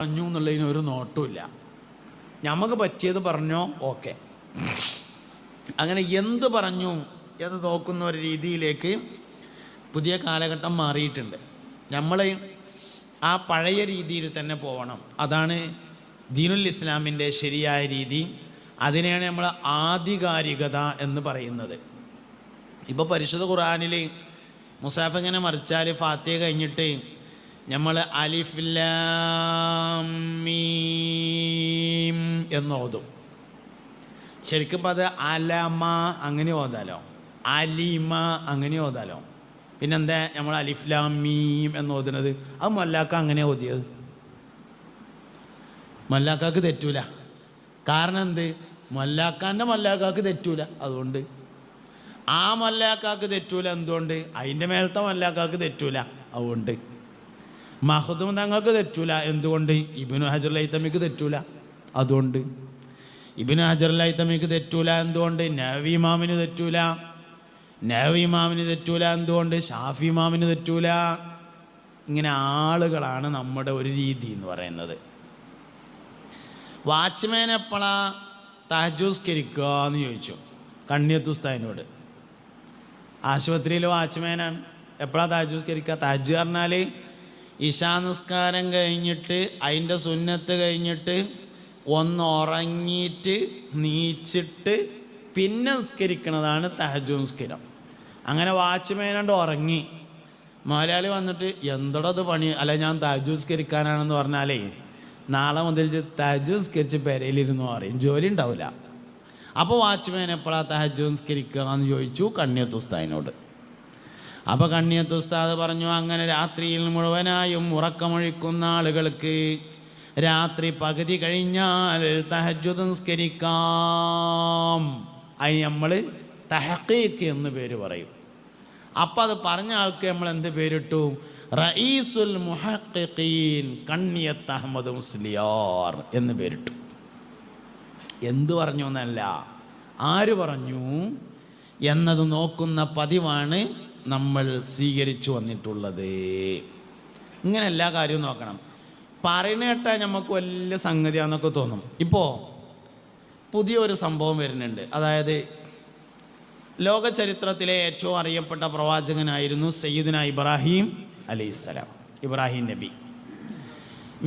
പറഞ്ഞു എന്നുള്ളതിന് ഒരു നോട്ടുമില്ല. നമുക്ക് പറ്റിയത് പറഞ്ഞോ, ഓക്കെ. അങ്ങനെ എന്ത് പറഞ്ഞു എന്ന് നോക്കുന്ന ഒരു രീതിയിലേക്ക് പുതിയ കാലഘട്ടം മാറിയിട്ടുണ്ട്. നമ്മൾ ആ പഴയ രീതിയിൽ തന്നെ പോകണം. അതാണ് ദീനുൽ ഇസ്ലാമിൻ്റെ ശരിയായ രീതി. അതിനെയാണ് നമ്മൾ ആധികാരികത എന്ന് പറയുന്നത്. ഇപ്പോൾ പരിശുദ്ധ ഖുർആനിൽ മുസാഫ് ഇങ്ങനെ മറിച്ചാൽ ഫാത്തിഹ കഴിഞ്ഞിട്ട് നമ്മൾ അലിഫ് ലാം മീം എന്നോതും. ശരിക്കും ഇപ്പം അത് അലമ അങ്ങനെ ഓതാലോ, അലിമ അങ്ങനെ ഓതാലോ. പിന്നെന്താ നമ്മൾ അലിഫ് ലാം മീം എന്ന് ഓതുന്നത്? അത് മൊല്ലാക്ക അങ്ങനെ ഓതിയത്. മൊല്ലാക്കാക്ക് തെറ്റൂല. കാരണം എന്ത്? മൊല്ലാക്കാൻ്റെ മൊല്ലാക്കാക്ക് തെറ്റൂല. അതുകൊണ്ട് ആ മൊല്ലാക്കാക്ക് തെറ്റൂല. എന്തുകൊണ്ട്? അതിൻ്റെ മേലത്തെ മൊല്ലാക്കാക്ക് തെറ്റൂല. അതുകൊണ്ട് മഹ്ദൂം തങ്ങൾക്ക് തെറ്റൂല. എന്തുകൊണ്ട്? ഇബ്നു ഹജർ ലൈതമിക്ക് തെറ്റൂല. അതുകൊണ്ട് ഇബ്നു ഹജർ ലൈതമിക്ക് തെറ്റൂല. എന്തുകൊണ്ട്? നവവി ഇമാമിന് തെറ്റൂല. നവവി ഇമാമിന് തെറ്റൂല. എന്തുകൊണ്ട്? ഷാഫി ഇമാമിന് തെറ്റൂല. ഇങ്ങനെ ആളുകളാണ് നമ്മുടെ ഒരു രീതി എന്ന് പറയുന്നത്. വാച്ച്മാൻ എപ്പോഴാ തഹജ്ജുദ് എന്ന് ചോദിച്ചു കണ്ണിയത്ത് ഉസ്താദിനോട്. ആശുപത്രിയിൽ വാച്ച്മാനാണ്. എപ്പോഴാണ് തഹജ്ജുദ്? തഹജ്ജുദ് പറഞ്ഞാൽ ഇശാ നിസ്കാരം കഴിഞ്ഞിട്ട് അതിൻ്റെ സുന്നത്ത് കഴിഞ്ഞിട്ട് ഒന്ന് ഉറങ്ങിയിട്ട് നീച്ചിട്ട് പിന്നെ നിസ്കരിക്കണതാണ് തഹജ്ജുദ് നിസ്കാരം. അങ്ങനെ വാച്ച്മാനുണ്ട് ഉറങ്ങി. മലയാളി വന്നിട്ട് എന്തോടത് പണി, അല്ല ഞാൻ തഹജ്ജുദ് നിസ്കരിക്കാനാണെന്ന് പറഞ്ഞാലേ നാളെ മുതൽ തഹജ്ജുദ് നിസ്കരിച്ച് പെരയിലിരുന്നു പറയും, ജോലി ഉണ്ടാവില്ല. അപ്പോൾ വാച്ച്മാൻ എപ്പോഴാണ് തഹജ്ജുദ് നിസ്കരിക്കുക എന്ന് ചോദിച്ചു കണ്ണിയത്ത് ഉസ്താദിനോട്. അപ്പോൾ കണ്ണിയത്ത് ഉസ്താദ് പറഞ്ഞു, അങ്ങനെ രാത്രിയിൽ മുഴുവനായും ഉറക്കമൊഴിക്കുന്ന ആളുകൾക്ക് രാത്രി പകുതി കഴിഞ്ഞാൽ തഹജ്ജുദ് നിസ്കരിക്കാം. അതിന് നമ്മൾ തഹഖീഖ് എന്ന് പേര് പറയും. അപ്പം അത് പറഞ്ഞ ആൾക്ക് നമ്മൾ എന്ത് പേരിട്ടു? റഈസുൽ മുഹഖിഖീൻ കണ്ണിയത്ത് അഹമ്മദ് മുസ്ലിയാർ എന്ന് പേരിട്ടു. എന്ത് പറഞ്ഞു എന്നല്ല, ആര് പറഞ്ഞു എന്നത് നോക്കുന്ന പതിവാണ് നമ്മൾ സ്വീകരിച്ചു വന്നിട്ടുള്ളത്. ഇങ്ങനെ എല്ലാ കാര്യവും നോക്കണം. പറയുന്ന കേട്ടാൽ നമുക്ക് വലിയ സംഗതിയാണെന്നൊക്കെ തോന്നും. ഇപ്പോൾ പുതിയൊരു സംഭവം വരുന്നുണ്ട്. അതായത് ലോക ചരിത്രത്തിലെ ഏറ്റവും അറിയപ്പെട്ട പ്രവാചകനായിരുന്നു സയ്യിദുന ഇബ്രാഹിം അലൈഹിസ്സലാം, ഇബ്രാഹിം നബി.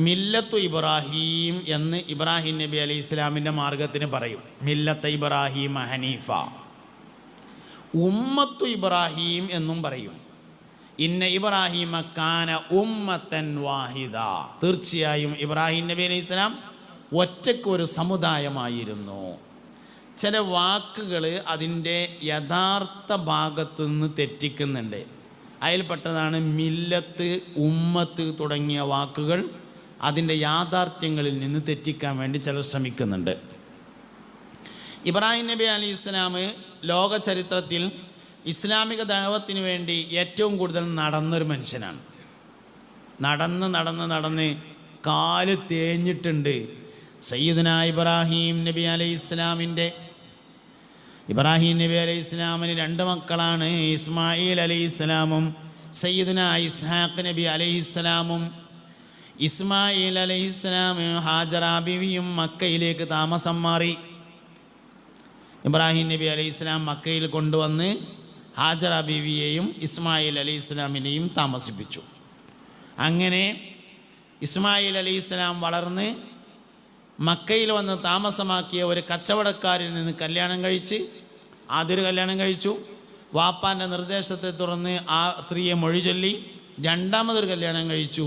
മില്ലത്തു ഇബ്രാഹിം എന്ന് ഇബ്രാഹിം നബി അലൈഹി ഇസ്ലാമിൻ്റെ മാർഗത്തിന് പറയും. മില്ലത്ത് ഇബ്രാഹിം ഹനീഫ. ഉമ്മത്തു ഇബ്രാഹിം എന്നും പറയും. ഇന്ന ഇബ്രാഹിം കാന ഉമ്മത്തൻ വാഹിദ. തീർച്ചയായും ഇബ്രാഹിം നബി അലൈഹി ഇസ്ലാം ഒറ്റയ്ക്കൊരു സമുദായമായിരുന്നു. ചില വാക്കുകൾ അതിൻ്റെ യഥാർത്ഥ ഭാഗത്ത് നിന്ന് തെറ്റിക്കുന്നുണ്ട്. അതിൽപ്പെട്ടതാണ് മില്ലത്ത്, ഉമ്മത്ത് തുടങ്ങിയ വാക്കുകൾ അതിൻ്റെ യാഥാർത്ഥ്യങ്ങളിൽ നിന്ന് തെറ്റിക്കാൻ വേണ്ടി ചിലർ ശ്രമിക്കുന്നുണ്ട്. ഇബ്രാഹിം നബി അലൈഹി ഇസ്ലാം ലോക ചരിത്രത്തിൽ ഇസ്ലാമിക ദഅവത്തിന് വേണ്ടി ഏറ്റവും കൂടുതൽ നടന്നൊരു മനുഷ്യനാണ്. നടന്ന് കാല് തേഞ്ഞിട്ടുണ്ട്. സയ്യിദുന ഇബ്രാഹിം നബി അലൈഹി ഇസ്ലാമിൻ്റെ ഇബ്രാഹിം നബി അലൈഹി ഇസ്ലാമിന് 2 മക്കളാണ്, ഇസ്മായിൽ അലൈഹി ഇസ്ലാമും സയ്യിദുന ഇസ്ഹാഖ് നബി അലൈഹി ഇസ്ലാമും. ഇസ്മായിൽ അലൈഹി ഇസ്ലാം ഹാജറ ബീവിയും മക്കയിലേക്ക് താമസം മാറി. ഇബ്രാഹിം നബി അലൈഹി ഇസ്ലാം മക്കയിൽ കൊണ്ടുവന്ന് ഹാജറ ബീവിയെയും ഇസ്മായിൽ അലൈഹി ഇസ്ലാമിനെയും താമസിപ്പിച്ചു. അങ്ങനെ ഇസ്മായിൽ അലൈഹി ഇസ്ലാം വളർന്ന് മക്കയിൽ വന്ന് താമസമാക്കിയ ഒരു കച്ചവടക്കാരിൽ നിന്ന് കല്യാണം കഴിച്ച്, ആദ്യൊരു കല്യാണം കഴിച്ചു. വാപ്പാൻ്റെ നിർദ്ദേശത്തെ തുടർന്ന് ആ സ്ത്രീയെ മൊഴി ചൊല്ലി രണ്ടാമതൊരു കല്യാണം കഴിച്ചു.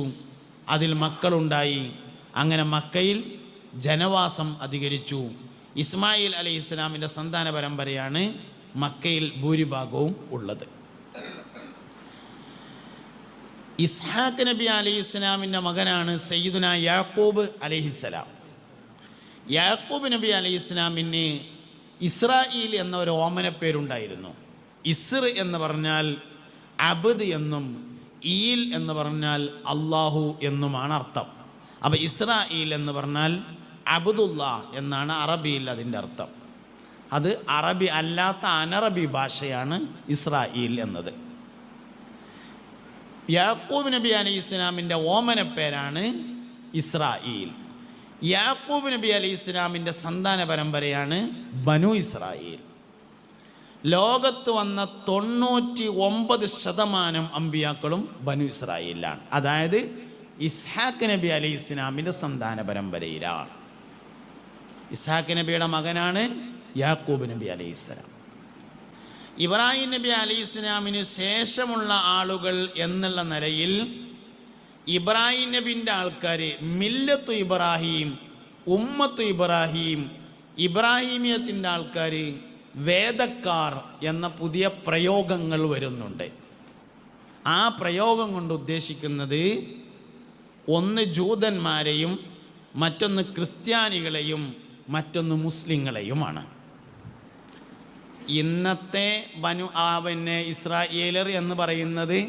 അതിൽ മക്കളുണ്ടായി. അങ്ങനെ മക്കയിൽ ജനവാസം അധികരിച്ചു. ഇസ്മായിൽ അലൈഹി ഇസ്ലാമിൻ്റെ സന്താന പരമ്പരയാണ് മക്കയിൽ ഭൂരിഭാഗവും ഉള്ളത്. ഇസ്ഹാഖ് നബി അലൈഹി ഇസ്ലാമിൻ്റെ മകനാണ് സയ്യിദുന യാക്കൂബ് അലൈഹിസ്സലാം. യാക്കൂബ് നബി അലൈഹി ഇസ്ലാമിന് ഇസ്രായേൽ എന്ന ഒരു ഓമനപ്പേരുണ്ടായിരുന്നു. ഇസ്ർ എന്ന് പറഞ്ഞാൽ അബ്ദ് എന്നും ഈൽ എന്ന് പറഞ്ഞാൽ അള്ളാഹു എന്നുമാണ് അർത്ഥം. അപ്പോൾ ഇസ്രായേൽ എന്ന് പറഞ്ഞാൽ അബ്ദുള്ള എന്നാണ് അറബിയിൽ അതിൻ്റെ അർത്ഥം. അത് അറബി അല്ലാത്ത അനറബി ഭാഷയാണ് ഇസ്രായേൽ എന്നത്. യാക്കൂബ് നബി അലൈഹി ഇസ്ലാമിൻ്റെ ഓമന പേരാണ് ഇസ്രായേൽ. യാക്കൂബ് നബി അലൈഹി ഇസ്ലാമിൻ്റെ സന്താന പരമ്പരയാണ് ബനു ഇസ്രായേൽ. ലോകത്ത് വന്ന 99% അമ്പിയാക്കളും ബനു ഇസ്രായേലിലാണ്. അതായത് ഇസ്ഹാഖ് നബി അലൈഹി ഇസ്ലാമിൻ്റെ സന്താന പരമ്പരയിലാണ്. ഇസ്ഹാഖ് നബിയുടെ മകനാണ് യാക്കൂബ് നബി അലൈഹി ഇസ്ലാം. ഇബ്രാഹിം നബി അലൈഹി ഇസ്ലാമിന് ശേഷമുള്ള ആളുകൾ എന്നുള്ള നിലയിൽ ഇബ്രാഹിം നബിൻ്റെ ആൾക്കാർ മില്ലത്തു ഇബ്രാഹിം, ഉമ്മത്തു ഇബ്രാഹിം, ഇബ്രാഹിമിയത്തിൻ്റെ ആൾക്കാർ, വേദക്കാർ എന്ന പുതിയ പ്രയോഗങ്ങൾ വരുന്നുണ്ട്. ആ പ്രയോഗം കൊണ്ട് ഉദ്ദേശിക്കുന്നത് ഒന്ന് ജൂതന്മാരെയും മറ്റൊന്ന് ക്രിസ്ത്യാനികളെയും മറ്റൊന്ന് മുസ്ലിങ്ങളെയുമാണ്. ഇന്നത്തെ ഇസ്രായേലർ എന്ന് പറയുന്നത്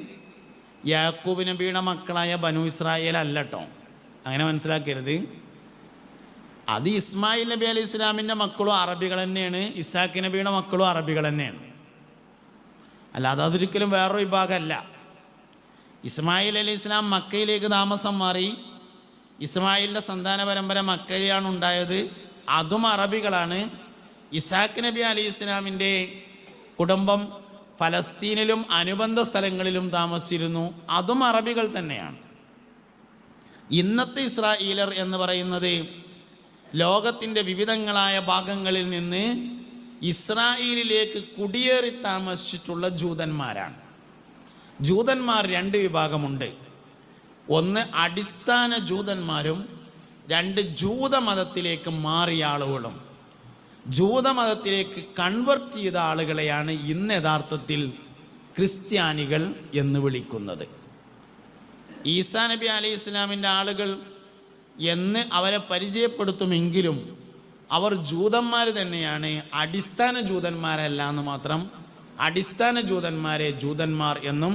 യാക്കൂബ് നബിയുടെ മക്കളായ ബനു ഇസ്രായേൽ അല്ലട്ടോ, അങ്ങനെ മനസ്സിലാക്കരുത്. അത് ഇസ്മായിൽ നബി അലൈഹി ഇസ്ലാമിൻ്റെ മക്കളും അറബികൾ തന്നെയാണ്, ഇസാഖ് നബിയുടെ മക്കളും അറബികൾ തന്നെയാണ്. അല്ലാതെ അതൊരിക്കലും വേറൊരു വിഭാഗമല്ല. ഇസ്മായിൽ അലൈഹി ഇസ്ലാം മക്കയിലേക്ക് താമസം മാറി. ഇസ്മായിലിൻ്റെ സന്താന പരമ്പര മക്കയിലാണ് ഉണ്ടായത്, അതും അറബികളാണ്. ഇസാഖ് നബി അലൈഹി ഇസ്ലാമിൻ്റെ കുടുംബം ഫലസ്തീനിലും അനുബന്ധ സ്ഥലങ്ങളിലും താമസിച്ചിരുന്നു, അതും അറബികൾ തന്നെയാണ്. ഇന്നത്തെ ഇസ്രായേലർ എന്ന് പറയുന്നത് ലോകത്തിൻ്റെ വിവിധങ്ങളായ ഭാഗങ്ങളിൽ നിന്ന് ഇസ്രായേലിലേക്ക് കുടിയേറി താമസിച്ചിട്ടുള്ള ജൂതന്മാരാണ്. ജൂതന്മാർ 2 വിഭാഗമുണ്ട്. ഒന്ന് അടിസ്ഥാന ജൂതന്മാരും, 2 ജൂതമതത്തിലേക്ക് മാറിയ ആളുകളും. ജൂതമതത്തിലേക്ക് കൺവെർട്ട് ചെയ്ത ആളുകളെയാണ് ഇന്ന് യഥാർത്ഥത്തിൽ ക്രിസ്ത്യാനികൾ എന്ന് വിളിക്കുന്നത്. ഈസാ നബി അലൈഹി ഇസ്ലാമിൻ്റെ ആളുകൾ എന്ന് അവരെ പരിചയപ്പെടുത്തുമെങ്കിലും അവർ ജൂതന്മാർ തന്നെയാണ്, അടിസ്ഥാന ജൂതന്മാരല്ല എന്ന് മാത്രം. അടിസ്ഥാന ജൂതന്മാരെ ജൂതന്മാർ എന്നും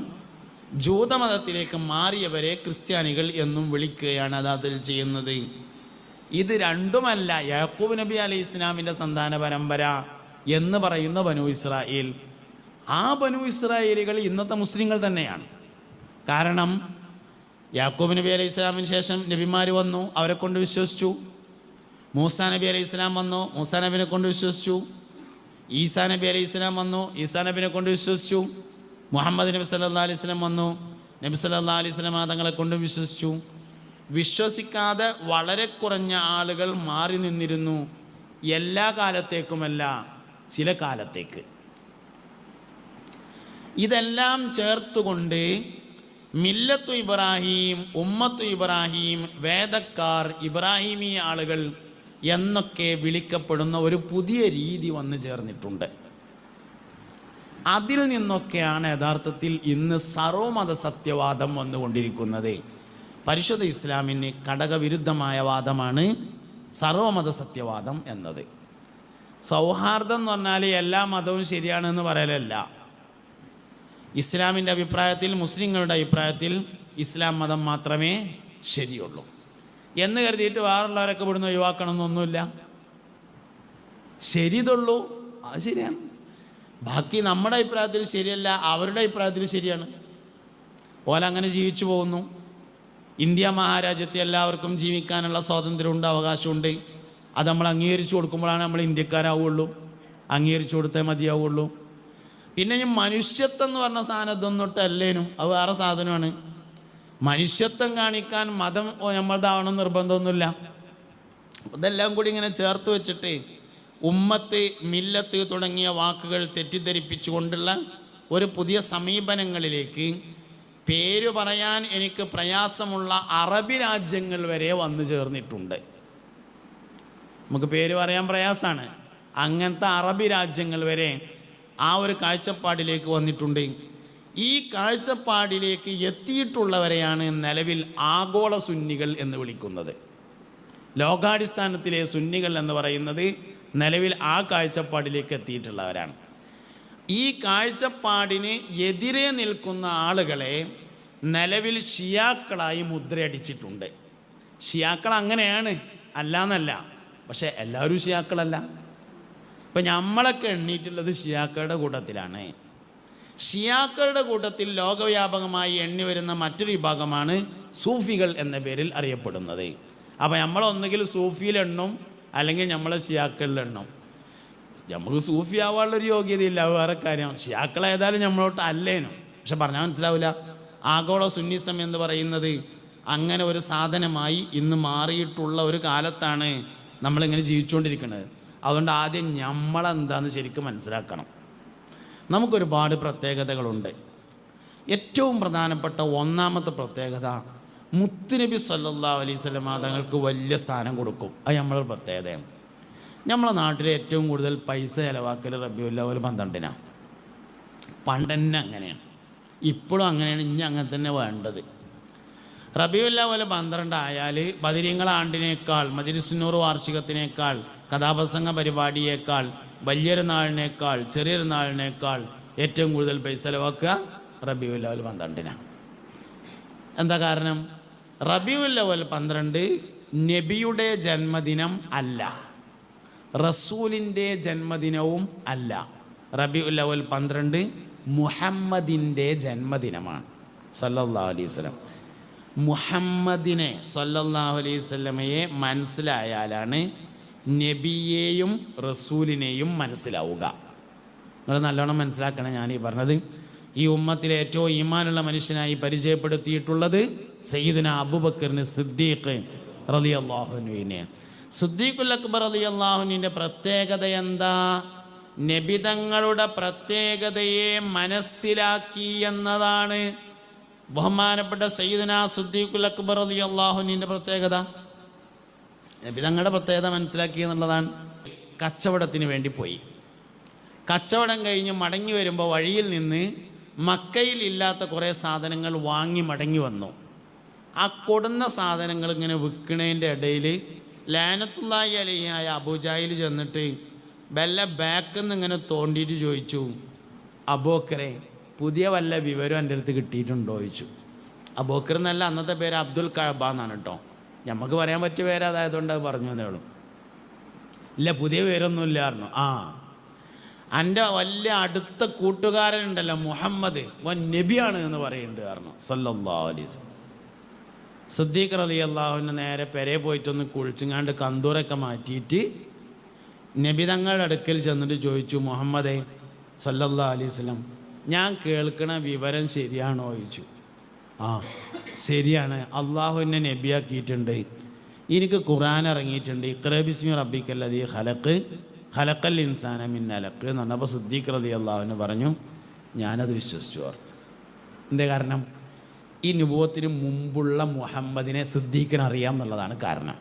ജൂതമതത്തിലേക്ക് മാറിയവരെ ക്രിസ്ത്യാനികൾ എന്നും വിളിക്കുകയാണ് യഥാർത്ഥത്തിൽ ചെയ്യുന്നത്. ഇത് രണ്ടുമല്ല യാക്കൂബ് നബി അലൈഹി ഇസ്ലാമിൻ്റെ സന്താന പരമ്പര എന്ന് പറയുന്ന ബനു ഇസ്രായേൽ. ആ ബനു ഇസ്രായേലികൾ ഇന്നത്തെ മുസ്ലിങ്ങൾ തന്നെയാണ്. കാരണം യാക്കൂബ് നബി അലൈഹി ഇസ്ലാമിന് ശേഷം നബിമാർ വന്നു, അവരെ കൊണ്ട് വിശ്വസിച്ചു. മൂസാ നബി അലൈഹി ഇസ്ലാം വന്നു, മൂസാ നബിനെ കൊണ്ട് വിശ്വസിച്ചു. ഈസാ നബി അലൈഹി ഇസ്ലാം വന്നു, ഈസാ നബിനെ കൊണ്ട് വിശ്വസിച്ചു. മുഹമ്മദ് നബി സല്ലല്ലാഹു അലൈഹി വസല്ലം വന്നു, നബി സല്ലല്ലാഹു അലൈഹി വസല്ലം തങ്ങളെ കൊണ്ട് വിശ്വസിച്ചു. വിശ്വസിക്കാതെ വളരെ കുറഞ്ഞ ആളുകൾ മാറി നിന്നിരുന്നു. എല്ലാ കാലത്തേക്കുമല്ല, ചില കാലത്തേക്ക്. ഇതെല്ലാം ചേർത്തുകൊണ്ട് മില്ലത്തു ഇബ്രാഹിം, ഉമ്മത്തു ഇബ്രാഹിം, വേദക്കാർ, ഇബ്രാഹിമി ആളുകൾ എന്നൊക്കെ വിളിക്കപ്പെടുന്ന ഒരു പുതിയ രീതി വന്നു ചേർന്നിട്ടുണ്ട്. അതിൽ നിന്നൊക്കെയാണ് യഥാർത്ഥത്തിൽ ഇന്ന് സർവമത സത്യവാദം വന്നുകൊണ്ടിരിക്കുന്നത്. പരിശുദ്ധ ഇസ്ലാമിന് ഘടകവിരുദ്ധമായ വാദമാണ് സർവമത സത്യവാദം എന്നത്. സൗഹാർദ്ദം എന്ന് പറഞ്ഞാൽ എല്ലാ മതവും ശരിയാണെന്ന് പറയലല്ല. ഇസ്ലാമിൻ്റെ അഭിപ്രായത്തിൽ, മുസ്ലിങ്ങളുടെ അഭിപ്രായത്തിൽ ഇസ്ലാം മതം മാത്രമേ ശരിയുള്ളൂ എന്ന് കരുതിയിട്ട് വേറുള്ളവരൊക്കെ ഇവിടുന്ന് ഒഴിവാക്കണമെന്നൊന്നുമില്ല. ശരിതുള്ളൂ, അത് ശരിയാണ്. ബാക്കി നമ്മുടെ അഭിപ്രായത്തിൽ ശരിയല്ല, അവരുടെ അഭിപ്രായത്തിൽ ശരിയാണ്. ഓലങ്ങനെ ജീവിച്ചു പോകുന്നു. ഇന്ത്യ മഹാരാജ്യത്തെ എല്ലാവർക്കും ജീവിക്കാനുള്ള സ്വാതന്ത്ര്യമുണ്ട്, അവകാശമുണ്ട്. അത് നമ്മൾ അംഗീകരിച്ചു കൊടുക്കുമ്പോഴാണ് നമ്മൾ ഇന്ത്യക്കാരാവുള്ളൂ. അംഗീകരിച്ചു കൊടുത്തേ മതിയാവുള്ളൂ. പിന്നെ ഈ മനുഷ്യത്വം എന്ന് പറഞ്ഞ സാധനം ഇതൊന്നിട്ടല്ലേനും, അത് വേറെ സാധനമാണ്. മനുഷ്യത്വം കാണിക്കാൻ മതം നമ്മളതാവണം നിർബന്ധമൊന്നുമില്ല. ഇതെല്ലാം കൂടി ഇങ്ങനെ ചേർത്ത് വെച്ചിട്ട് ഉമ്മത്ത്, മില്ലത്ത് തുടങ്ങിയ വാക്കുകൾ തെറ്റിദ്ധരിപ്പിച്ചുകൊണ്ടുള്ള ഒരു പുതിയ സമീപനങ്ങളിലേക്ക് പേര് പറയാൻ എനിക്ക് പ്രയാസമുള്ള അറബി രാജ്യങ്ങൾ വരെ വന്നു ചേർന്നിട്ടുണ്ട്. നമുക്ക് പേര് പറയാൻ പ്രയാസമാണ്. അങ്ങനത്തെ അറബി രാജ്യങ്ങൾ വരെ ആ ഒരു കാഴ്ചപ്പാടിലേക്ക് വന്നിട്ടുണ്ട്. ഈ കാഴ്ചപ്പാടിലേക്ക് എത്തിയിട്ടുള്ളവരെയാണ് നിലവിൽ ആഗോള സുന്നികൾ എന്ന് വിളിക്കുന്നത്. ലോകാടിസ്ഥാനത്തിലെ സുന്നികൾ എന്ന് പറയുന്നത് നിലവിൽ ആ കാഴ്ചപ്പാടിലേക്ക് എത്തിയിട്ടുള്ളവരാണ്. ഈ കാഴ്ചപ്പാടിന് എതിരെ നിൽക്കുന്ന ആളുകളെ നിലവിൽ ഷിയാക്കളായി മുദ്രയടിച്ചിട്ടുണ്ട്. ഷിയാക്കൾ അങ്ങനെയാണ്, അല്ലാന്നല്ല. പക്ഷെ എല്ലാവരും ഷിയാക്കളല്ല. ഇപ്പം നമ്മളൊക്കെ എണ്ണീറ്റുള്ളത് ഷിയാക്കളുടെ കൂട്ടത്തിലാണ്. ഷിയാക്കളുടെ കൂട്ടത്തിൽ ലോകവ്യാപകമായി എണ്ണി വരുന്ന മറ്റൊരു വിഭാഗമാണ് സൂഫികൾ എന്ന പേരിൽ അറിയപ്പെടുന്നത്. അപ്പോൾ നമ്മളൊന്നുകിൽ സൂഫിയിലെണ്ണും അല്ലെങ്കിൽ നമ്മളെ ഷിയാക്കളിലെണ്ണും. നമുക്ക് സൂഫി ആവാനുള്ളൊരു യോഗ്യതയില്ല, വേറെ കാര്യം. ഷിയാക്കൾ ഏതായാലും നമ്മളോട്ട് അല്ലേനും. പക്ഷെ പറഞ്ഞാൽ മനസ്സിലാവില്ല. ആഗോള സുന്നിസം എന്ന് പറയുന്നത് അങ്ങനെ ഒരു സാധനമായി ഇന്ന് മാറിയിട്ടുള്ള ഒരു കാലത്താണ് നമ്മളിങ്ങനെ ജീവിച്ചുകൊണ്ടിരിക്കുന്നത്. അതുകൊണ്ട് ആദ്യം നമ്മളെന്താന്ന് ശരിക്കും മനസ്സിലാക്കണം. നമുക്കൊരുപാട് പ്രത്യേകതകളുണ്ട്. ഏറ്റവും പ്രധാനപ്പെട്ട ഒന്നാമത്തെ പ്രത്യേകത, മുത്തുനബി സല്ലല്ലാഹു അലൈഹി വസല്ലം തങ്ങൾക്ക് വലിയ സ്ഥാനം കൊടുക്കും. അത് നമ്മളൊരു പ്രത്യേകതയാണ്. നമ്മളെ നാട്ടിൽ ഏറ്റവും കൂടുതൽ പൈസ ചിലവാക്കൽ റബീഉൽ അവ്വൽ 12-നാണ്. പണ്ടന്നെ അങ്ങനെയാണ്, ഇപ്പോഴും അങ്ങനെയാണ്, ഇനി അങ്ങനെ തന്നെ വേണ്ടത്. റബീഉൽ അവ്വൽ 12 ആയാൽ ബദരീങ്ങളെ ആണ്ടിനേക്കാൾ, മജ്‌ലിസുൻ നൂർ വാർഷികത്തിനേക്കാൾ, കഥാപ്രസംഗ പരിപാടിയേക്കാൾ, വലിയൊരു നാളിനേക്കാൾ, ചെറിയൊരു നാളിനേക്കാൾ ഏറ്റവും കൂടുതൽ പൈസ ചിലവാക്കുക റബീഉൽ അവ്വൽ 12-നാണ്. എന്താ കാരണം? റബീഉൽ അവ്വൽ 12 നബിയുടെ ജന്മദിനം അല്ല, റസൂലിൻ്റെ ജന്മദിനവും അല്ല. റബീഉൽ അവ്വൽ 12 മുഹമ്മദിൻ്റെ ജന്മദിനമാണ് സല്ലല്ലാഹു അലൈഹി വസല്ലം. മുഹമ്മദിനെ സല്ലല്ലാഹു അലൈഹി വസല്ലമയെ മനസ്സിലായാലാണ് നബിയെയും റസൂലിനെയും മനസ്സിലാവുക. നിങ്ങൾ നല്ലോണം മനസ്സിലാക്കണം ഞാൻ ഈ പറഞ്ഞത്. ഈ ഉമ്മത്തിലെ ഏറ്റവും ഈമാനുള്ള മനുഷ്യനായി പരിചയപ്പെടുത്തിയിട്ടുള്ളത് സയ്യിദുന അബൂബക്കറിന് സിദ്ദീഖ് റളിയല്ലാഹു അൻഹുവിനെയാണ്. സിദ്ദീഖുൽ അക്ബർ റളിയല്ലാഹു അൻഹുവിൻ്റെ പ്രത്യേകത എന്താ? നബിതങ്ങളുടെ പ്രത്യേകതയെ മനസ്സിലാക്കി എന്നതാണ് ബഹുമാനപ്പെട്ട സയ്യിദുന സിദ്ദീഖുൽ അക്ബർ റളിയല്ലാഹു അൻഹുവിൻ്റെ പ്രത്യേകത. നബിതങ്ങളുടെ പ്രത്യേകത മനസ്സിലാക്കി എന്നുള്ളതാണ്. കച്ചവടത്തിന് വേണ്ടി പോയി. കച്ചവടം കഴിഞ്ഞ് മടങ്ങി വരുമ്പോൾ വഴിയിൽ നിന്ന് മക്കയിൽ ഇല്ലാത്ത കുറേ സാധനങ്ങൾ വാങ്ങി മടങ്ങി വന്നു. ആ കൊടുന്ന സാധനങ്ങൾ ഇങ്ങനെ വിൽക്കണതിൻ്റെ ഇടയിൽ ലാനത്തുല്ലാഹി അലൈഹിയായ അബൂജാഹിൽ ചെന്നിട്ട് വല്ല ബാക്കിൽ നിന്ന് ഇങ്ങനെ തോണ്ടിയിട്ട് ചോദിച്ചു, അബൂബക്കറെ പുതിയ വല്ല വിവരം എൻ്റെ അടുത്ത് കിട്ടിയിട്ടുണ്ടോ ചോദിച്ചു. അബൂബക്കർ എന്നല്ല, അന്നത്തെ പേര് അബ്ദുൽ കഅബ എന്നാണ് കേട്ടോ. നമുക്ക് പറയാൻ പറ്റിയ പേര് അതായതുകൊണ്ട് അത് പറഞ്ഞു എന്നേ ഉള്ളൂ. ഇല്ല, പുതിയ പേരൊന്നുമില്ല പറഞ്ഞു. ആ, എൻ്റെ വലിയ അടുത്ത കൂട്ടുകാരനുണ്ടല്ലോ മുഹമ്മദ്, വൻ നബിയാണ് എന്ന് പറയുന്നുണ്ട് കാരണം സല്ലല്ലാഹു അലൈഹി വസല്ലം. സിദ്ദീഖ് റളിയല്ലാഹു അൻഹു നേരെ പെരേ പോയിട്ടൊന്ന് കുളിച്ചുങ്ങാണ്ട് കന്തൂറൊക്കെ മാറ്റിയിട്ട് നബി തങ്ങളുടെ അടുക്കൽ ചെന്നിട്ട് ചോദിച്ചു, മുഹമ്മദേ സല്ലല്ലാഹു അലൈഹി വസല്ലം, ഞാൻ കേൾക്കണ വിവരം ശരിയാണോ ചോദിച്ചു. ആ ശരിയാണ്, അള്ളാഹു എന്നെ നബിയാക്കിയിട്ടുണ്ട്, എനിക്ക് ഖുർആൻ ഇറങ്ങിയിട്ടുണ്ട്, ഇഖ്റ ബിസ്മി റബ്ബിക്കല്ലദീ ഖലഖ് ഖലഖൽ ഇൻസാന മിൻ അലഖ് എന്ന് പറഞ്ഞപ്പോൾ സിദ്ദീഖ് റളിയല്ലാഹു അൻഹു പറഞ്ഞു, ഞാനത് വിശ്വസിച്ചു. എന്തേ കാരണം? ഈ നുബുവത്തിന് മുമ്പുള്ള മുഹമ്മദിനെ സിദ്ദീഖിന് അറിയാം എന്നുള്ളതാണ് കാരണം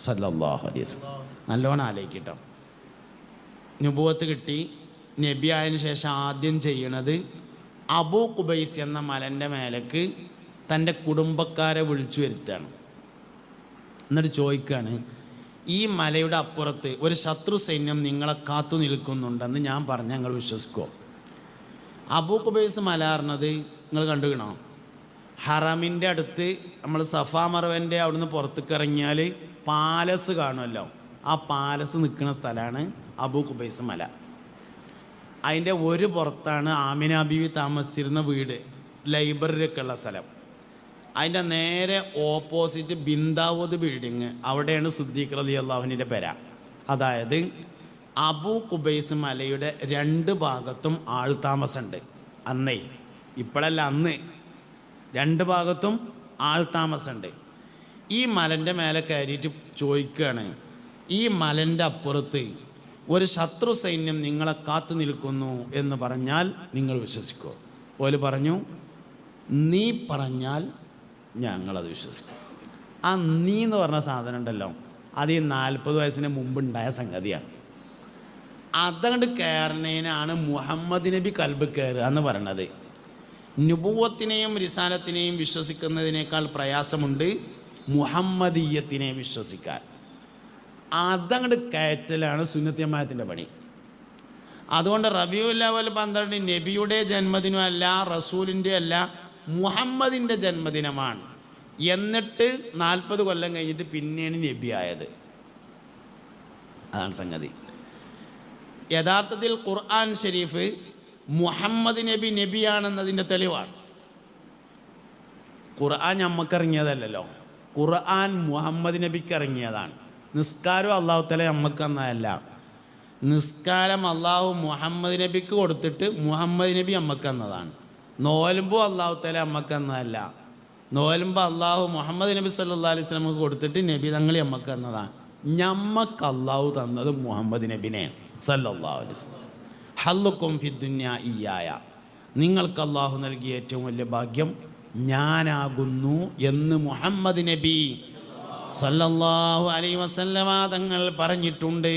സല്ലല്ലാഹു അലൈഹി വസല്ലം. നല്ലോണം ആലോചിക്കട്ടോ. നുബുവത്ത് കിട്ടി, നബി ആയതിനു ശേഷം ആദ്യം ചെയ്യണത് അബൂ ഖുബൈസ് എന്ന മലൻ്റെ മേലേക്ക് തൻ്റെ കുടുംബക്കാരെ വിളിച്ചു വരുത്തുകയാണ്. എന്നിട്ട് ചോദിക്കുകയാണ്, ഈ മലയുടെ അപ്പുറത്ത് ഒരു ശത്രു സൈന്യം നിങ്ങളെ കാത്തു നിൽക്കുന്നുണ്ടെന്ന് ഞാൻ പറഞ്ഞ് ഞങ്ങൾ വിശ്വസിക്കുമോ? അബൂ ഖുബൈസ് മല പറഞ്ഞത് നിങ്ങൾ കണ്ടുകണോ? ഹറമിൻ്റെ അടുത്ത് നമ്മൾ സഫാ മർവൻ്റെ അവിടുന്ന് പുറത്തേക്ക് ഇറങ്ങിയാൽ പാലസ് കാണുമല്ലോ, ആ പാലസ് നിൽക്കുന്ന സ്ഥലമാണ് അബൂ ഖുബൈസ് മല. അതിൻ്റെ ഒരു പുറത്താണ് ആമിന ബീവി താമസിച്ചിരുന്ന വീട്, ലൈബ്രറിയൊക്കെ ഉള്ള സ്ഥലം. അതിൻ്റെ നേരെ ഓപ്പോസിറ്റ് ബിന്ദാവൂദ് ബിൽഡിങ്, അവിടെയാണ് സിദ്ദീഖ് റളിയല്ലാഹു അൻഹുവിൻ്റെ പെര. അതായത് അബൂ ഖുബൈസ് മലയുടെ 2 ഭാഗത്തും ആൾ താമസമുണ്ട്. അന്നേ, ഇപ്പോഴല്ല, അന്ന് 2 ഭാഗത്തും ആൾ താമസമുണ്ട്. ഈ മലൻ്റെ മേലെ കയറിയിട്ട് ചോദിക്കുകയാണ്, ഈ മലൻ്റെ അപ്പുറത്ത് ഒരു ശത്രു സൈന്യം നിങ്ങളെ കാത്തു നിൽക്കുന്നു എന്ന് പറഞ്ഞാൽ നിങ്ങൾ വിശ്വസിക്കുമോ? ഓല് പറഞ്ഞു, നീ പറഞ്ഞാൽ ഞങ്ങളത് വിശ്വസിക്കും. ആ നീ എന്ന് പറഞ്ഞ സാധനം ഉണ്ടല്ലോ, അത് ഈ 40 വയസ്സിന് മുമ്പുണ്ടായ സംഗതിയാണ്. അതങ്ങോട്ട് കയറുന്നതിനാണ് മുഹമ്മദ് നബി കൽബ് കയറുക എന്ന് പറയണത്. നുബുവത്തിനെയും റിസാലത്തിനെയും വിശ്വസിക്കുന്നതിനേക്കാൾ പ്രയാസമുണ്ട് മുഹമ്മദീയത്തിനെ വിശ്വസിക്കാൻ. അതങ്ങോട്ട് കയറ്റലാണ് സുന്നത്ത് ജമാഅത്തിൻ്റെ പണി. അതുകൊണ്ട് റബീഉൽ അവ്വൽ 12 നബിയുടെ ജന്മദിനമല്ല, റസൂലിൻ്റെ അല്ല, മുഹമ്മദിൻ്റെ ജന്മദിനമാണ്. എന്നിട്ട് 40 കൊല്ലം കഴിഞ്ഞിട്ട് പിന്നെയാണ് നബി ആയത്. അതാണ് സംഗതി. യഥാർത്ഥത്തിൽ ഖുർആൻ ഷരീഫ് മുഹമ്മദ് നബി നബിയാണെന്നതിൻ്റെ തെളിവാണ്. ഖുർആൻ നമുക്കിറങ്ങിയതല്ലല്ലോ, ഖുർആൻ മുഹമ്മദ് നബിക്ക് ഇറങ്ങിയതാണ്. നിസ്കാരം അള്ളാഹു തആല നമുക്ക് തന്നതല്ല. നിസ്കാരം അള്ളാഹു മുഹമ്മദ് നബിക്ക് കൊടുത്തിട്ട് മുഹമ്മദ് നബി നമുക്ക് തന്നതാണ്. നോലുമ്പോൾ അള്ളാഹു തആല നമുക്ക് തന്നതല്ല. നോലുമ്പോൾ അള്ളാഹു മുഹമ്മദ് നബി സല്ലല്ലാഹു അലൈഹി വസല്ലമക്ക് കൊടുത്തിട്ട് നബി തങ്ങൾ നമുക്ക് തന്നതാണ്. ഞമ്മക്ക് അള്ളാഹു തന്നത് മുഹമ്മദ് നബിനെയാണ് സല്ലല്ലാഹു അലൈഹി വസല്ലം. ഹല്ലുക്കും ഫിദ്ദുന്യ ഇയ്യായ, നിങ്ങൾക്ക് അള്ളാഹു നൽകിയ ഏറ്റവും വലിയ ഭാഗ്യം ഞാനാകുന്നു എന്ന് മുഹമ്മദ് നബി സല്ലല്ലാഹു അലൈഹി വസല്ലമ തങ്ങൾ പറഞ്ഞിട്ടുണ്ട്.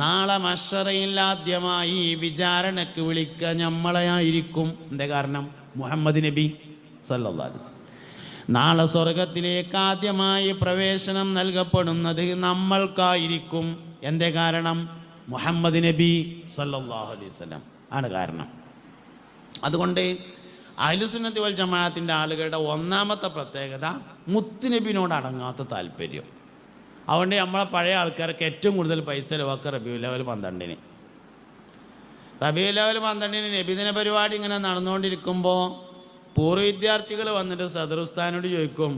നാളെ മഹ്ശറയിൽ ആദ്യമായി വിചാരണക്ക് വിളിക്കുക നമ്മളെയായിരിക്കും. എന്താ കാരണം? മുഹമ്മദ് നബി സല്ലല്ലാഹു അലൈഹി വസല്ലം. നാളെ സ്വർഗത്തിലേക്ക് ആദ്യമായി പ്രവേശനം നൽകപ്പെടുന്നത് നമ്മൾക്കായിരിക്കും. എന്തേ കാരണം? മുഹമ്മദ് നബി സല്ലല്ലാഹു അലൈഹി വസല്ലം ആണ് കാരണം. അതുകൊണ്ട് അഹ്ലുസുന്നത്തി വൽ ജമാഅത്തിൻ്റെ ആളുകളുടെ ഒന്നാമത്തെ പ്രത്യേകത മുത്തുനബിനോട് അടങ്ങാത്ത താല്പര്യം. അതുകൊണ്ട് നമ്മളെ പഴയ ആൾക്കാർക്ക് ഏറ്റവും കൂടുതൽ പൈസ ചിലവാക്കുക റബീഉൽ അവ്വൽ 12-ന്. റബീഉൽ അവ്വൽ 12-ന് നബിദിന പരിപാടി ഇങ്ങനെ നടന്നുകൊണ്ടിരിക്കുമ്പോൾ പൂർവ്വ വിദ്യാർത്ഥികൾ വന്നിട്ട് സദർ ഉസ്താദിനോട് ചോദിക്കും,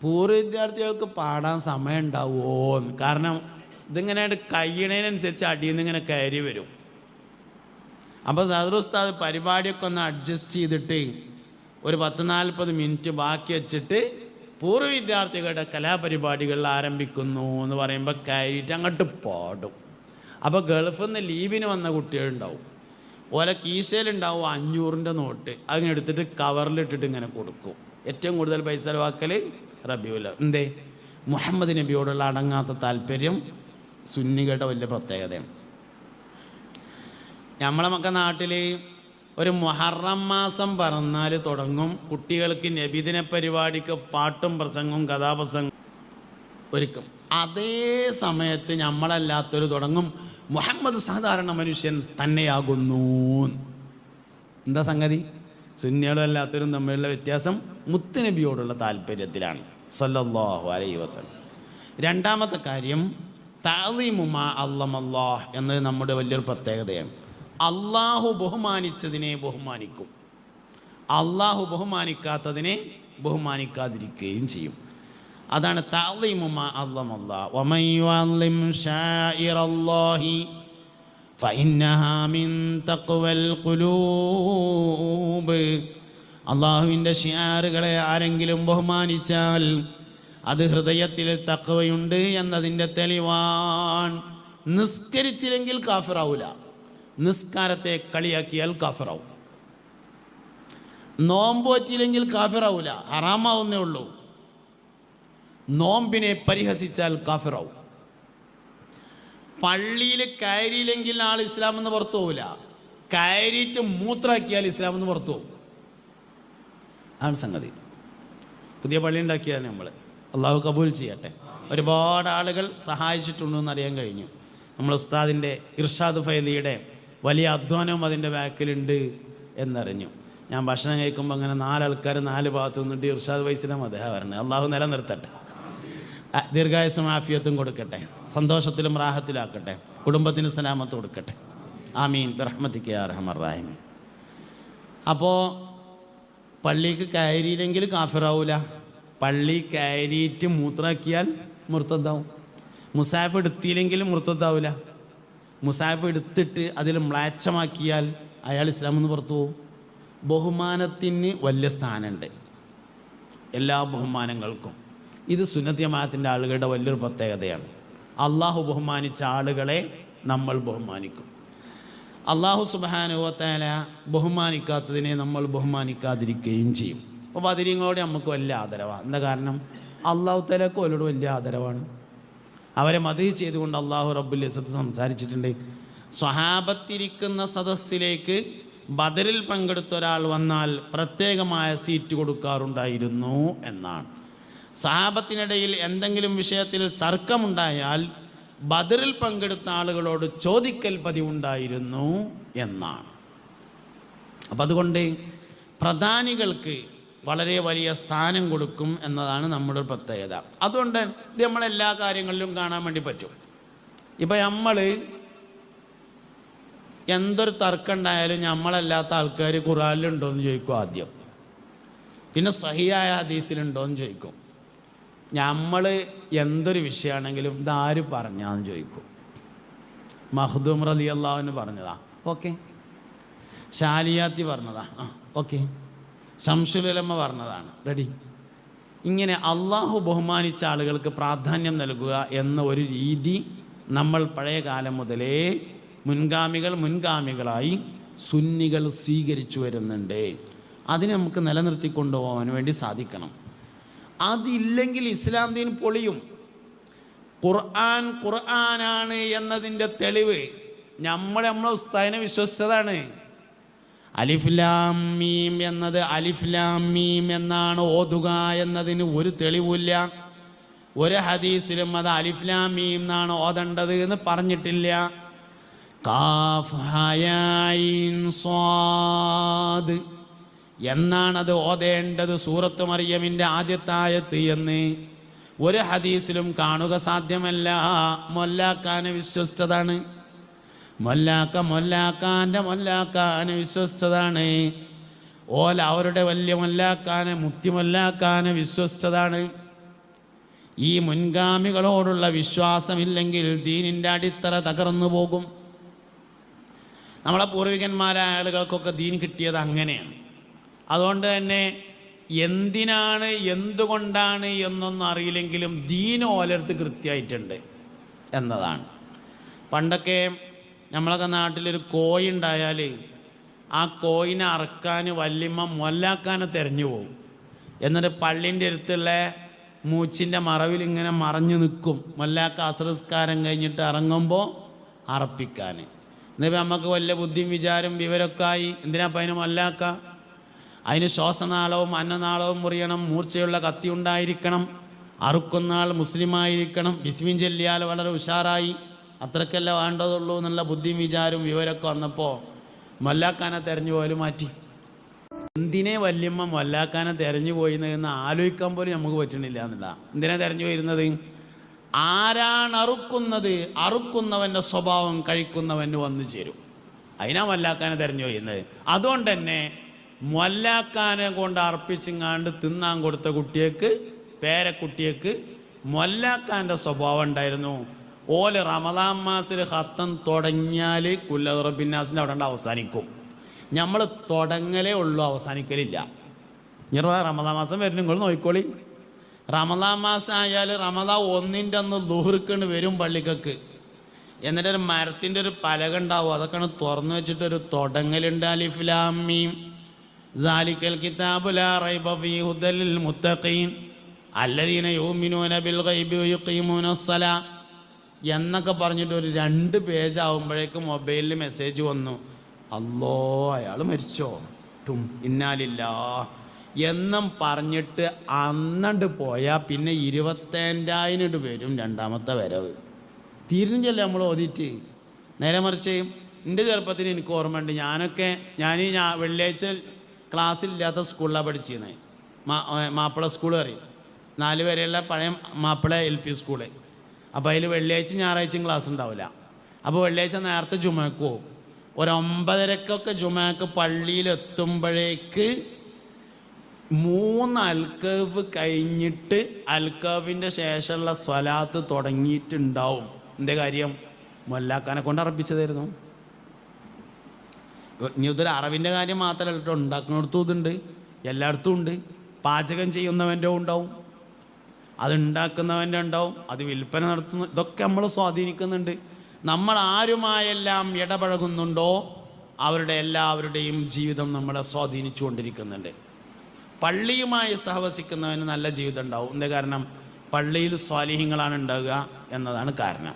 പൂർവ്വ വിദ്യാർത്ഥികൾക്ക് പാടാൻ സമയം ഉണ്ടാവുമോ എന്ന്. കാരണം ഇതിങ്ങനെ കഴിയണതിനനുസരിച്ച് അടിയിൽ നിന്ന് ഇങ്ങനെ കയറി വരും. അപ്പോൾ സദർ ഉസ്താദ് പരിപാടിയൊക്കെ ഒന്ന് അഡ്ജസ്റ്റ് ചെയ്തിട്ട് ഒരു 10-40 മിനിറ്റ് ബാക്കി വെച്ചിട്ട് പൂർവ്വ വിദ്യാർത്ഥികളുടെ കലാപരിപാടികൾ ആരംഭിക്കുന്നു എന്ന് പറയുമ്പോൾ കയറിയിട്ട് അങ്ങോട്ട് പാടും. അപ്പോൾ ഗൾഫിൽ നിന്ന് ലീവിന് വന്ന കുട്ടികളുണ്ടാവും, ഓലെ കീശയിലുണ്ടാവും 500-ൻ്റെ നോട്ട്. അങ്ങനെ എടുത്തിട്ട് കവറിലിട്ടിട്ട് ഇങ്ങനെ കൊടുക്കും. ഏറ്റവും കൂടുതൽ പൈസ ചിലവാക്കൽ റബീഉൽ അവ്വൽ. എന്തേ? മുഹമ്മദ് നബിയോടുള്ള അടങ്ങാത്ത താല്പര്യം സുന്നികളുടെ വലിയ പ്രത്യേകതയാണ്. നമ്മളെ നാട്ടിൽ ഒരു മുഹറം മാസം പറഞ്ഞാൽ തുടങ്ങും കുട്ടികൾക്ക് നബിദിന പരിപാടിക്ക് പാട്ടും പ്രസംഗവും കഥാപ്രസംഗം ഒരുക്കും. അതേ സമയത്ത് നമ്മളല്ലാത്തൊരു തുടങ്ങും മുഹമ്മദ് സാധാരണ മനുഷ്യൻ തന്നെയാകുന്നു. എന്താ സംഗതി? സുന്നികളും അല്ലാത്തവരും തമ്മിലുള്ള വ്യത്യാസം മുത്തുനബിയോടുള്ള താല്പര്യത്തിലാണ് സല്ലല്ലാഹു അലൈഹി വസല്ലം. രണ്ടാമത്തെ കാര്യം തഅ്ളീമു മാ അല്ലമല്ലാഹ് എന്നത് നമ്മുടെ വലിയൊരു പ്രത്യേകതയാണ്. അള്ളാഹു ബഹുമാനിച്ചതിനെ ബഹുമാനിക്കും, അള്ളാഹു ബഹുമാനിക്കാത്തതിനെ ബഹുമാനിക്കാതിരിക്കുകയും ചെയ്യും. അതാണ് തഅ്ളീമു മാ അല്ലമല്ലാഹ്. വമൻ യുഅല്ലിം ശാഇറല്ലാഹി ഫഇന്നഹാ മിൻ തഖ്വൽ ഖുലൂബ്. അള്ളാഹുവിൻ്റെ ശിആറുകളെ ആരെങ്കിലും ബഹുമാനിച്ചാൽ അത് ഹൃദയത്തിൽ തഖ്വയുണ്ട് എന്നതിൻ്റെ തെളിവാണ്. നിസ്കരിച്ചില്ലെങ്കിൽ കാഫിറാവൂല, നിസ്കാരത്തെ കളിയാക്കിയാൽ കാഫിറാവും. നോമ്പ് പറ്റിയില്ലെങ്കിൽ കാഫിറാവൂല, ഹറാമാവുന്നേ ഉള്ളൂ. നോമ്പിനെ പരിഹസിച്ചാൽ കാഫിറാവും. പള്ളിയിൽ കയറിയില്ലെങ്കിൽ ആൾ ഇസ്ലാമെന്ന് പുറത്തു പോവില്ല, കയറിയിട്ട് മൂത്രാക്കിയാൽ ഇസ്ലാമെന്ന് പുറത്തു പോകും. ആണ് സംഗതി. പുതിയ പള്ളി ഉണ്ടാക്കിയാണ് നമ്മൾ. അള്ളാഹു കബൂൽ ചെയ്യട്ടെ. ഒരുപാട് ആളുകൾ സഹായിച്ചിട്ടുണ്ടെന്ന് അറിയാൻ കഴിഞ്ഞു. നമ്മൾ ഉസ്താദിൻ്റെ ഇർഷാദ് ഫൈലിയുടെ വലിയ അധ്വാനവും അതിൻ്റെ ബാക്കിലുണ്ട് എന്നറിഞ്ഞു. ഞാൻ ഭക്ഷണം കഴിക്കുമ്പോൾ അങ്ങനെ 4 ആൾക്കാർ 4 ഭാഗത്ത് നിന്നിട്ട് ഇർഷാദ് ഫൈസിലും അദ്ദേഹം വരണേ. അള്ളാഹു നിലനിർത്തട്ടെ, ദീർഘായുസ്സും ആഫിയത്തും കൊടുക്കട്ടെ, സന്തോഷത്തിലും റാഹത്തിലാക്കട്ടെ, കുടുംബത്തിന് സലാമത്ത് കൊടുക്കട്ടെ. ആമീൻ ബിറഹ്മതിക യാ അർഹമർ റഹീമീൻ. അപ്പോൾ പള്ളിക്ക് കയറിയില്ലെങ്കിൽ കാഫിറാവൂല, പള്ളി കയറിയിട്ട് മൂത്രാക്കിയാൽ മുർത്തദ്ദാവും. മുസാഫ് എടുത്തില്ലെങ്കിലും മുർത്തദ്ദാവില്ല. മുസാഫ് എടുത്തിട്ട് അതിൽ മ്ലാച്ഛമാക്കിയാൽ അയാൾ ഇസ്ലാമെന്ന് പുറത്തു പോകും. ബഹുമാനത്തിന് വലിയ സ്ഥാനമുണ്ട്, എല്ലാ ബഹുമാനങ്ങൾക്കും. ഇത് സുന്നത്ത് ജമാഅത്തിൻ്റെ ആളുകളുടെ വലിയൊരു പ്രത്യേകതയാണ്. അള്ളാഹു ബഹുമാനിച്ച ആളുകളെ നമ്മൾ ബഹുമാനിക്കും. അള്ളാഹു സുബ്ഹാനഹു വ തആല ബഹുമാനിക്കാത്തതിനെ നമ്മൾ ബഹുമാനിക്കാതിരിക്കുകയും ചെയ്യും. അപ്പോൾ ബദരീങ്ങളോട് നമുക്ക് വലിയ ആദരവാണ്. എന്താ കാരണം? അള്ളാഹു തആലക്ക് അവരോട് വലിയ ആദരവാണ്. അവരെ മദഹ് ചെയ്തുകൊണ്ട് അള്ളാഹു റബ്ബുൽ ഇസ്സത്ത് സംസാരിച്ചിട്ടുണ്ട്. സ്വഹാബത്തിരിക്കുന്ന സദസ്സിലേക്ക് ബദറിൽ പങ്കെടുത്ത ഒരാൾ വന്നാൽ പ്രത്യേകമായ സീറ്റ് കൊടുക്കാറുണ്ടായിരുന്നു എന്നാണ്. സ്വഹാബത്തിനിടയിൽ എന്തെങ്കിലും വിഷയത്തിൽ തർക്കമുണ്ടായാൽ ബദറിൽ പങ്കെടുത്ത ആളുകളോട് ചോദിക്കൽ പതിവുണ്ടായിരുന്നു എന്നാണ്. അപ്പം അതുകൊണ്ട് പ്രധാനികൾക്ക് വളരെ വലിയ സ്ഥാനം കൊടുക്കും എന്നതാണ് നമ്മുടെ പ്രത്യേകത. അതുകൊണ്ട് ഇത് നമ്മളെല്ലാ കാര്യങ്ങളിലും കാണാൻ വേണ്ടി പറ്റും. ഇപ്പം നമ്മൾ എന്തൊരു തർക്കം ഉണ്ടായാലും നമ്മളല്ലാത്ത ആൾക്കാർ ഖുർആനിലുണ്ടോ എന്ന് ചോദിക്കും ആദ്യം. പിന്നെ സഹിയായ ഹദീസിലുണ്ടോ എന്ന് ചോദിക്കും. നമ്മൾ എന്തൊരു വിഷയമാണെങ്കിലും ഇതാര് പറഞ്ഞാന്ന് ചോദിക്കും. മഖ്ദൂം റളിയല്ലാഹു അൻഹു പറഞ്ഞതാ, ഓക്കെ. ഷാലിയാത്തി പറഞ്ഞതാ, ഓക്കെ. ശംസുൽ ഉലമ പറഞ്ഞതാണ്, റെഡി. ഇങ്ങനെ അള്ളാഹു ബഹുമാനിച്ച ആളുകൾക്ക് പ്രാധാന്യം നൽകുക എന്ന ഒരു രീതി നമ്മൾ പഴയ കാലം മുതലേ മുൻഗാമികളായി സുന്നികൾ സ്വീകരിച്ചു വരുന്നുണ്ട്. അതിനെ നമുക്ക് നിലനിർത്തിക്കൊണ്ടുപോകാൻ വേണ്ടി സാധിക്കണം. അതില്ലെങ്കിൽ ഇസ്ലാം ദീൻ പൊളിയും. ഖുർആനാണ് എന്നതിൻ്റെ തെളിവ് നമ്മളെ ഉസ്താദിനെ വിശ്വസിച്ചതാണ്. അലിഫ് ലാം മീം എന്നത് അലിഫ് ലാം മീം എന്നാണ് ഓതുക എന്നതിന് ഒരു തെളിവില്ല. ഒരു ഹദീസിലും അത് അലിഫ് ലാം മീം എന്നാണ് ഓതേണ്ടത് എന്ന് പറഞ്ഞിട്ടില്ല. കാഫ് ഹ യാ ഐൻ സ്വാദ് എന്നാണത് ഓതേണ്ടത് സൂറത്ത് മറിയമിൻ്റെ ആദ്യത്തെ ആയത്ത് എന്ന് ഒരു ഹദീസിലും കാണുക സാധ്യമല്ല. മൊല്ലാക്കാനെ വിശ്വസിച്ചതാണ്. മൊല്ലാക്കാനെ വിശ്വസിച്ചതാണ്. അവരുടെ വലിയ മൊല്ലാക്കാനെ മുത്തി മൊല്ലാക്കാനെ വിശ്വസിച്ചതാണ്. ഈ മുൻഗാമികളോടുള്ള വിശ്വാസമില്ലെങ്കിൽ ദീനിൻ്റെ അടിത്തറ തകർന്നു പോകും. നമ്മളെ പൂർവികന്മാരായ ആളുകൾക്കൊക്കെ ദീൻ കിട്ടിയത് അങ്ങനെയാണ്. അതുകൊണ്ട് തന്നെ എന്തിനാണ് എന്തുകൊണ്ടാണ് എന്നൊന്നും അറിയില്ലെങ്കിലും ദീൻ ഓലടുത്ത് കൃത്യമായിട്ടുണ്ട് എന്നതാണ്. പണ്ടൊക്കെ നമ്മളൊക്കെ നാട്ടിലൊരു കോഴി ഉണ്ടായാൽ ആ കോയിനെ അറക്കാൻ വല്യമ്മ മൊല്ലാക്കാനെ തിരഞ്ഞു പോകും. എന്നിട്ട് പള്ളിൻ്റെ അടുത്തുള്ള മൂച്ചിൻ്റെ മറവിൽ ഇങ്ങനെ മറഞ്ഞു നിൽക്കും. മൊല്ലാക്ക അസ്രസ്കാരം കഴിഞ്ഞിട്ട് ഇറങ്ങുമ്പോൾ അറപ്പിക്കാൻ. എന്നിപ്പോൾ നമുക്ക് വല്ല ബുദ്ധിയും വിചാരം വിവരമൊക്കെ ആയി. എന്തിനാ അപ്പം അതിന് മൊല്ലാക്ക? അതിന് ശ്വാസനാളവും അന്നനാളവും മുറിയണം, മൂർച്ചയുള്ള കത്തി ഉണ്ടായിരിക്കണം, അറുക്കുന്ന ആൾ മുസ്ലിമായിരിക്കണം, ബിസ്മിൻ ചൊല്ലിയാൽ വളരെ ഉഷാറായി, അത്രയ്ക്കല്ല വേണ്ടതുള്ളൂ എന്നുള്ള ബുദ്ധിയും വിചാരവും വിവരമൊക്കെ വന്നപ്പോൾ മൊല്ലാക്കാനെ തെരഞ്ഞു പോലും മാറ്റി. എന്തിനെ വല്യമ്മ മൊല്ലാക്കാനെ തെരഞ്ഞു പോയിന്ന് ആലോചിക്കാൻ പോലും നമുക്ക് പറ്റണില്ല എന്നുള്ള. എന്തിനാ തെരഞ്ഞു പോയിരുന്നത്? ആരാണ് അറുക്കുന്നത്, അറുക്കുന്നവൻ്റെ സ്വഭാവം കഴിക്കുന്നവന് വന്നു ചേരും. അതിനാ മൊല്ലാക്കാനെ തെരഞ്ഞു പോയിരുന്നത്. അതുകൊണ്ട് തന്നെ മൊല്ലാക്കാനെ കൊണ്ട് അർപ്പിച്ചിങ്ങാണ്ട് തിന്നാൻ കൊടുത്ത കുട്ടിയേക്ക്, പേരക്കുട്ടിയേക്ക് മൊല്ലാക്കാൻ്റെ സ്വഭാവം ഉണ്ടായിരുന്നു. ഓല് റമദാൻ മാസത്തിൽ ഹത്തം തുടങ്ങിയാൽ കുല്ലറബിന്നാസിൻ്റെ അവിടെ അവസാനിക്കും. നമ്മൾ തുടങ്ങലേ ഉള്ളൂ, അവസാനിക്കലില്ല. ഇനി റമദാൻ മാസം വരുന്ന നിങ്ങൾ നോക്കിക്കോളി. റമദാൻ മാസം ആയാൽ റമദാൻ 1-ൻ്റെ അന്ന് ദുഹ്റിക്കണ്ട് വരും പള്ളിക്കൊക്കെ. എന്നിട്ടൊരു മരത്തിൻ്റെ ഒരു പലക ഉണ്ടാവും, അതൊക്കെയാണ് തുറന്നു വെച്ചിട്ടൊരു തുടങ്ങലുണ്ട്. അലിഫ് ലാം മീം ദാലിക്കൽ കിതാബു ലാ റൈബ ഫീഹി ഹുദൽ ലിൽ മുത്തഖീൻ അല്ലദീന യുമിനൂന ബിൽ ഗൈബി വയുഖീമൂനസ് സലാ എന്നൊക്കെ പറഞ്ഞിട്ട് ഒരു 2 പേജ് ആകുമ്പോഴേക്കും മൊബൈലിൽ മെസ്സേജ് വന്നു, അല്ലോ അയാൾ മരിച്ചോ, ഇന്നാലില്ലാ എന്നും പറഞ്ഞിട്ട് അന്നണ്ട് പോയാൽ പിന്നെ 25,000 വരും രണ്ടാമത്തെ വരവ്. തിരിഞ്ഞല്ലേ നമ്മൾ ഓതിയിട്ട്. നേരെ മറിച്ച് എൻ്റെ ചെറുപ്പത്തിന് എനിക്ക് ഓർമ്മയുണ്ട്, ഞാൻ വെള്ളിയാഴ്ച ക്ലാസ്സിലില്ലാത്ത സ്കൂളിലാണ് പഠിച്ചിരുന്നത്. മാപ്പിള സ്കൂൾ പറയും, 4 വരെയുള്ള പഴയ മാപ്പിള LP സ്കൂള്. അപ്പോൾ അതിൽ വെള്ളിയാഴ്ച ഞായറാഴ്ചയും ക്ലാസ് ഉണ്ടാവില്ല. അപ്പോൾ വെള്ളിയാഴ്ച നേരത്തെ ജുമക്ക് പോകും. ഒരു 9:30 ജുമക്ക് പള്ളിയിലെത്തുമ്പോഴേക്ക് 3 അൽക്കഫ് കഴിഞ്ഞിട്ട് അൽക്കഫിൻ്റെ ശേഷമുള്ള സ്വലാത്ത് തുടങ്ങിയിട്ടുണ്ടാവും. എന്താ കാര്യം? മൊല്ലാക്കാനെ കൊണ്ട് അറപ്പിച്ചതായിരുന്നു. ഇനി ഇതൊരു അറിവിൻ്റെ കാര്യം മാത്രമല്ല കേട്ടോ, ഉണ്ടാക്കുന്നിടത്തും ഇതുണ്ട്, എല്ലായിടത്തും ഉണ്ട്. പാചകം ചെയ്യുന്നവൻ്റെ ഉണ്ടാവും, അത് ഉണ്ടാക്കുന്നവൻ്റെ ഉണ്ടാവും, അത് വിൽപ്പന നടത്തുന്ന, ഇതൊക്കെ നമ്മൾ സ്വാധീനിക്കുന്നുണ്ട്. നമ്മൾ ആരുമായെല്ലാം ഇടപഴകുന്നുണ്ടോ അവരുടെ എല്ലാവരുടെയും ജീവിതം നമ്മളെ സ്വാധീനിച്ചു കൊണ്ടിരിക്കുന്നുണ്ട്. പള്ളിയുമായി സഹവസിക്കുന്നവന് നല്ല ജീവിതം ഉണ്ടാവും. എന്താ കാരണം? പള്ളിയിൽ സ്വാലിഹ്യങ്ങളാണ് ഉണ്ടാവുക എന്നതാണ് കാരണം.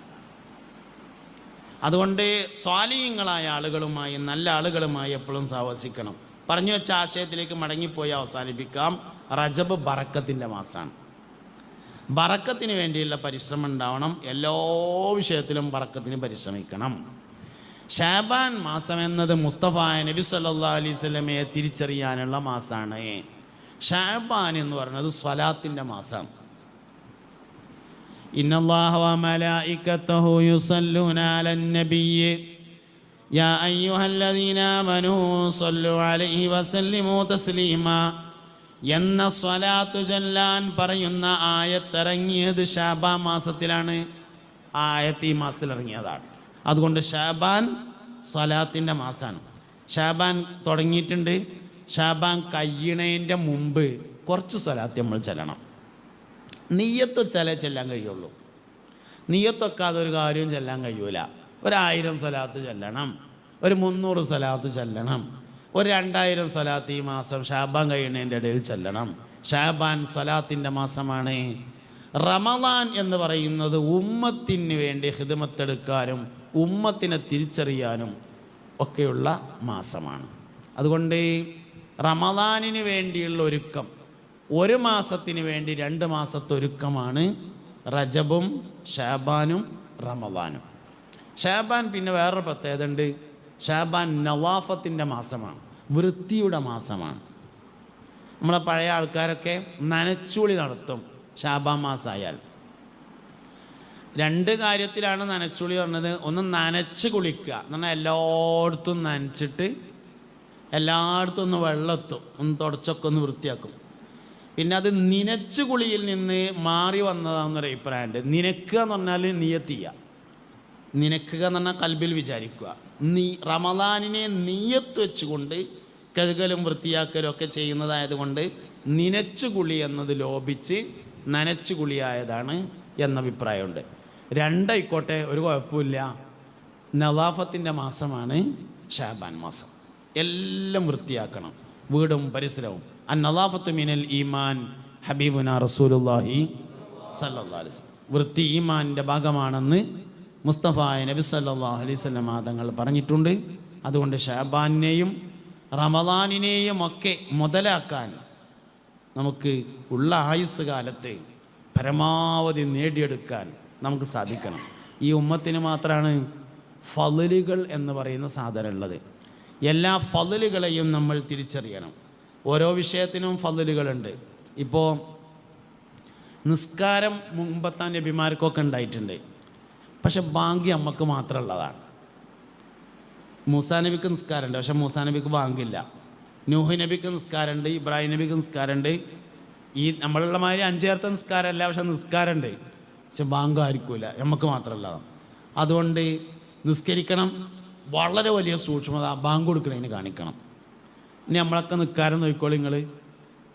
അതുകൊണ്ട് സ്വാലിഹ്യങ്ങളായ ആളുകളുമായി, നല്ല ആളുകളുമായി എപ്പോഴും സഹവസിക്കണം. പറഞ്ഞു വെച്ച ആശയത്തിലേക്ക് മടങ്ങിപ്പോയി അവസാനിപ്പിക്കാം. റജബ് ബറക്കത്തിൻ്റെ മാസമാണ്. ബറക്കത്തിന് വേണ്ടിയുള്ള പരിശ്രമം ഉണ്ടാവണം. എല്ലാ വിഷയത്തിലും ബറക്കത്തിന് പരിശ്രമിക്കണം. ഷാബാൻ മാസം എന്നത് മുസ്തഫ നബി സല്ലല്ലാഹു അലൈഹി വസല്ലമയെ തിരിച്ചറിയാനുള്ള മാസമാണ്. ഷാബാൻ എന്ന് പറയുന്നത് സ്വലാത്തിൻ്റെ മാസം. ഇന്നല്ലാഹ വ മലായികതഹു യുസല്ലൂന അലൻ നബിയ്യ് യാ അയ്യുഹല്ലദീന ആമനൂ സ്വല്ലു അലൈഹി വസല്ലിമൂ തസ്ലീമാ എന്ന സ്വലാത്തു ചൊല്ലാൻ പറയുന്ന ആയത്തിറങ്ങിയത് ശഅബാൻ മാസത്തിലാണ്. ആയത്ത് ഈ മാസത്തിൽ ഇറങ്ങിയതാണ്. അതുകൊണ്ട് ശഅബാൻ സ്വലാത്തിൻ്റെ മാസമാണ്. ശഅബാൻ തുടങ്ങിയിട്ടുണ്ട്. ശഅബാൻ കഴിയണതിൻ്റെ മുമ്പ് കുറച്ച് സ്വലാത്ത് നമ്മൾ ചെല്ലണം. നിയ്യത്ത് ചെല്ലാൻ കഴിയുള്ളൂ. നിയ്യത്തൊക്കെ അതൊരു കാര്യവും ചെല്ലാൻ കഴിയൂല. 1000 സ്വലാത്ത് ചെല്ലണം, ഒരു 300 സ്വലാത്ത് ചെല്ലണം, ഒരു 2000 സ്വലാത്ത് ഈ മാസം ശഅബാൻ കഴിയുന്നതിൻ്റെ ഇടയിൽ ചെല്ലണം. ശഅബാൻ സ്വലാത്തിൻ്റെ മാസമാണ്. റമളാൻ എന്ന് പറയുന്നത് ഉമ്മത്തിന് വേണ്ടി ഖിദ്മത്തെടുക്കാനും ഉമ്മത്തിനെ തിരിച്ചറിയാനും ഒക്കെയുള്ള മാസമാണ്. അതുകൊണ്ട് റമളാനിന് വേണ്ടിയുള്ള ഒരുക്കം, ഒരു മാസത്തിന് വേണ്ടി 2 മാസത്തെ ഒരുക്കമാണ് റജബും ശഅബാനും റമളാനും. ശഅബാൻ പിന്നെ വേറൊരു പ്രത്യേകത ഉണ്ട്. ശഅബാൻ നവാഫത്തിൻ്റെ മാസമാണ്, വൃത്തിയുടെ മാസമാണ്. നമ്മളെ പഴയ ആൾക്കാരൊക്കെ നനച്ചുളി നടത്തും ശഅബാൻ മാസമായാൽ. 2 കാര്യത്തിലാണ് നനച്ചുളി പറഞ്ഞത്. ഒന്ന് നനച്ച് കുളിക്കുക എന്ന് പറഞ്ഞാൽ എല്ലായിടത്തും നനച്ചിട്ട് എല്ലായിടത്തും ഒന്ന് വെള്ളമെത്തും, ഒന്ന് തുടച്ചൊക്കെ ഒന്ന് വൃത്തിയാക്കും. പിന്നെ അത് നിനച്ച് കുളിയിൽ നിന്ന് മാറി വന്നതാണെന്നൊരു അഭിപ്രായമുണ്ട്. നിനക്കുക എന്ന് പറഞ്ഞാൽ നിയത്ത് ചെയ്യുക. നിനക്കുക എന്ന് പറഞ്ഞാൽ കൽബിൽ വിചാരിക്കുക. റമളാനിനെ നിയത്ത് വെച്ചുകൊണ്ട് കഴുകലും വൃത്തിയാക്കലും ഒക്കെ ചെയ്യുന്നതായതുകൊണ്ട് നിനച്ചു കുളി എന്നത് ലോപിച്ച് നനച്ചു കുളിയായതാണ് എന്ന അഭിപ്രായമുണ്ട്. 2 ആയിക്കോട്ടെ, ഒരു കുഴപ്പമില്ല. നവാഫത്തിൻ്റെ മാസമാണ് ശഅബാൻ മാസം. എല്ലാം വൃത്തിയാക്കണം, വീടും പരിസരവും. അന്നദാഫത്തു മിനൽ ഈമാൻ ഹബീബുനാ റസൂലുള്ളാഹി സല്ലല്ലാഹു അലൈഹി വസല്ലം. വൃത്തി ഈമാനിൻ്റെ ഭാഗമാണെന്ന് മുസ്തഫായ നബി സല്ലല്ലാഹു അലൈഹി വസല്ലം തങ്ങൾ പറഞ്ഞിട്ടുണ്ട്. അതുകൊണ്ട് ശഅബാനിനെയും റമളാനിനെയും ഒക്കെ മുതലാക്കാൻ നമുക്ക് ഉള്ള ആയുസ് കാലത്ത് പരമാവധി നേടിയെടുക്കാൻ നമുക്ക് സാധിക്കണം. ഈ ഉമ്മത്തിന് മാത്രമാണ് ഫളലുകൾ എന്ന് പറയുന്ന സാധനം ഉള്ളത്. എല്ലാ ഫളലുകളെയും നമ്മൾ തിരിച്ചറിയണം. ഓരോ വിഷയത്തിനും ഫളലുകളുണ്ട്. ഇപ്പോൾ നിസ്കാരം മുമ്പത്തെ നബിമാർക്കൊക്കെ ഉണ്ടായിട്ടുണ്ട്, പക്ഷെ ബാങ്ക് നമുക്ക് മാത്രമുള്ളതാണ്. മൂസാ നബിക്ക് നിസ്കാരമുണ്ട്, പക്ഷെ മൂസാ നബിക്ക് ബാങ്കില്ല. നൂഹ് നബിക്ക് നിസ്കാരമുണ്ട്, ഇബ്രാഹിം നബിക്ക് നിസ്കാരമുണ്ട്. ഈ നമ്മളുള്ള മാതിരി 5 നേരത്തെ നിസ്കാരമല്ല, പക്ഷെ നിസ്കാരമുണ്ട്, പക്ഷെ ബാങ്ക് ആയിരിക്കില്ല, നമുക്ക് മാത്രമുള്ളതാണ്. അതുകൊണ്ട് നിസ്കരിക്കണം, വളരെ വലിയ സൂക്ഷ്മത ബാങ്ക് കൊടുക്കണതിന് കാണിക്കണം. ഇനി നമ്മളൊക്കെ നിൽക്കാരം നോക്കിക്കോളി. നിങ്ങൾ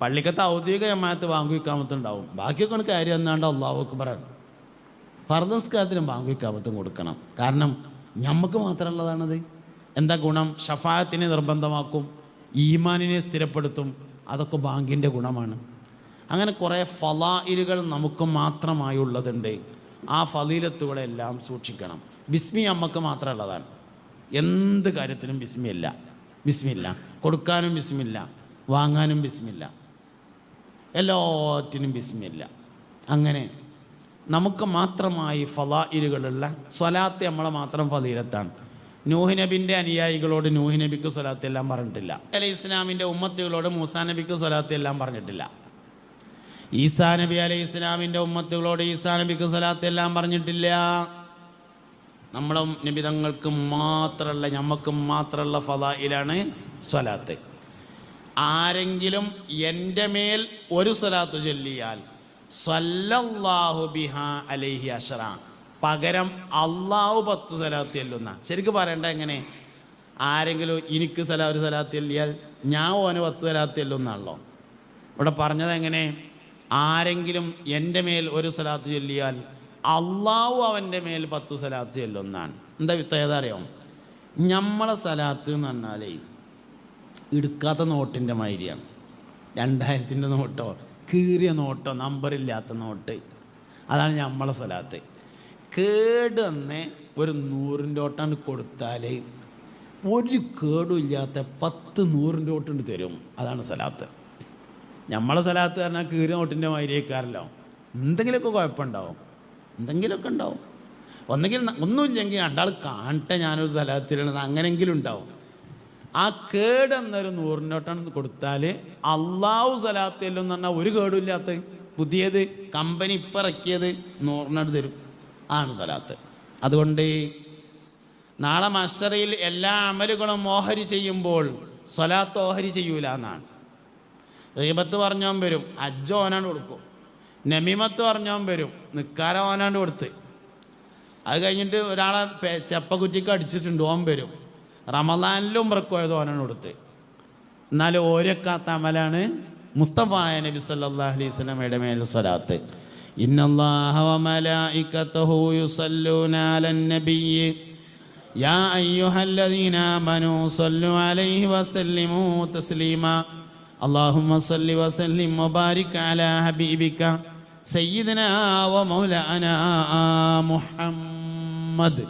പള്ളിക്കത്തെ ഔദ്യോഗിക ജമാഅത്ത് ബാങ്ക് വയ്ക്കാമത്തുണ്ടാവും, ബാക്കിയൊക്കെ കാര്യം എന്നാണ്ട് അല്ലാഹു അക്ബർ. ഫർദ് നിസ്കാരത്തിനും ബാങ്ക് വയ്ക്കാമത്തും കൊടുക്കണം. കാരണം നമുക്ക് മാത്രമുള്ളതാണത്. എന്താ ഗുണം? ഷഫാഅത്തിനെ നിർബന്ധമാക്കും, ഈമാനിനെ സ്ഥിരപ്പെടുത്തും. അതൊക്കെ ബാങ്കിൻ്റെ ഗുണമാണ്. അങ്ങനെ കുറേ ഫളായിലുകൾ നമുക്ക് മാത്രമായുള്ളതുണ്ട്. ആ ഫളീലത്തുകളെല്ലാം സൂക്ഷിക്കണം. ബിസ്മി നമുക്ക് മാത്രമുള്ളതാണ്. എന്ത് കാര്യത്തിനും ബിസ്മില്ല, ബിസ്മില്ല. കൊടുക്കാനും ബിസ്മില്ല, വാങ്ങാനും ബിസ്മില്ല, എല്ലാറ്റിനും ബിസ്മില്ല. അങ്ങനെ നമുക്ക് മാത്രമായി ഫളായിലുകളുള്ള സ്വലാത്ത് നമ്മളെ മാത്രം ഫളീലത്താണ്. നൂഹ് നബിൻ്റെ അനുയായികളോട് നൂഹ് നബിക്ക് സ്വലാത്ത് എല്ലാം പറഞ്ഞിട്ടില്ല. അലൈഹി ഇസ്ലാമിൻ്റെ ഉമ്മത്തുകളോട് മൂസാ നബിക്ക് സ്വലാത്ത് എല്ലാം പറഞ്ഞിട്ടില്ല. ഈസാ നബി അലൈഹി ഇസ്ലാമിൻ്റെ ഉമ്മത്തുകളോട് ഈസാ നബിക്ക് സ്വലാത്ത് എല്ലാം പറഞ്ഞിട്ടില്ല. നമ്മളെ നബിതങ്ങൾക്ക് മാത്രമല്ല, ഞമ്മക്ക് മാത്രമുള്ള ഫളായിലാണ് സ്വലാത്ത്. ആരെങ്കിലും എൻ്റെ മേൽ ഒരു സ്വലാത്ത് ചൊല്ലിയാൽ സ്വല്ലല്ലാഹു ബിഹാ അലൈഹി അശ്റ, പകരം അള്ളാഹു 10 സ്വലാത്ത് ചൊല്ലുന്ന. ശരിക്കും പറയണ്ട എങ്ങനെ? ആരെങ്കിലും എനിക്ക് ഒരു സ്വലാത്ത് ചൊല്ലിയാൽ ഞാൻ ഓന് 10 സ്വലാത്ത് ചൊല്ലുന്നാണല്ലോ. ഇവിടെ പറഞ്ഞത് എങ്ങനെ? ആരെങ്കിലും എൻ്റെ മേൽ ഒരു സ്വലാത്ത് ചൊല്ലിയാൽ അള്ളാഹു അവൻ്റെ മേൽ 10 സ്വലാത്ത് ചൊല്ലുന്നാണ്. എന്താ വ്യത്യാസം അറിയാം? നമ്മളെ സ്വലാത്ത് എന്ന് പറഞ്ഞാൽ എടുക്കാത്ത നോട്ടിൻ്റെ മാതിരിയാണ്. 2000ൻ്റെ നോട്ടോ, കീറിയ നോട്ടോ, നമ്പറില്ലാത്ത നോട്ട്, അതാണ് നമ്മളെ സ്വലാത്ത്. കേട് തന്നെ ഒരു 100ൻ്റെ നോട്ടാണ് കൊടുത്താൽ ഒരു കേടും ഇല്ലാത്ത 10 100ൻ്റെ നോട്ടുണ്ട് തരും. അതാണ് സ്വലാത്ത്. നമ്മളെ സ്വലാത്ത് പറഞ്ഞാൽ കീറിയ നോട്ടിൻ്റെ മാതിരിയേക്കാരല്ലോ. എന്തെങ്കിലുമൊക്കെ കുഴപ്പമുണ്ടാവും, എന്തെങ്കിലുമൊക്കെ ഉണ്ടാവും. ഒന്നുമില്ലെങ്കിൽ 2 ആൾ കാണട്ടെ ഞാനൊരു സ്വലാത്തിലുള്ളത്, അങ്ങനെയെങ്കിലും ഉണ്ടാവും. ആ കേടെന്നൊരു 100ൻ്റെ നോട്ടാണ് കൊടുത്താൽ അള്ളാഹു സ്വലാത്ത് എല്ലാം എന്ന് പറഞ്ഞാൽ ഒരു കേടുമില്ലാത്ത പുതിയത് കമ്പനി ഇപ്പം ഇറക്കിയത് 100 തരും. ആണ് സ്വലാത്ത്. അതുകൊണ്ട് നാളെ മഹ്ശറിൽ എല്ലാ അമലുകളും ഓഹരി ചെയ്യുമ്പോൾ സ്വലാത്ത് ഓഹരി ചെയ്യൂല എന്നാണ്. ഗീബത്ത് പറഞ്ഞോൻ വരും, ഹജ്ജ് ഓനാണ്ട് കൊടുക്കും. നമീമത്ത് പറഞ്ഞോൻ വരും, നിക്കാരം ഓനാണ്ട് കൊടുത്ത്. അത് കഴിഞ്ഞിട്ട് ഒരാളെ ചെപ്പക്കുറ്റിക്ക് അടിച്ചിട്ടുണ്ട്, ഓൻ വരും. റമദാനിലും ഉംറക്കോയത് ഓനാണ്ട് കൊടുത്ത്. എന്നാലും ഓരക്കാത്ത അമലാണ് മുസ്തഫായ നബി സല്ലല്ലാഹു അലൈഹി വസല്ലമയുടെ മേൽ സ്വലാത്ത്. ഇന്നല്ലാഹ വ മലായികതഹു യുസല്ലൂന അലൻ നബിയ്യി യാ അയ്യുഹല്ലദീന ആമനൂ സ്വല്ലു അലൈഹി വസല്ലിമൂ തസ്ലീമാ അല്ലാഹുമ്മ സ്വല്ലി വസല്ലിം വബാരിക് അലാ ഹബീബിക സയ്യിദനാ വ മൗലാനാ മുഹമ്മദ്.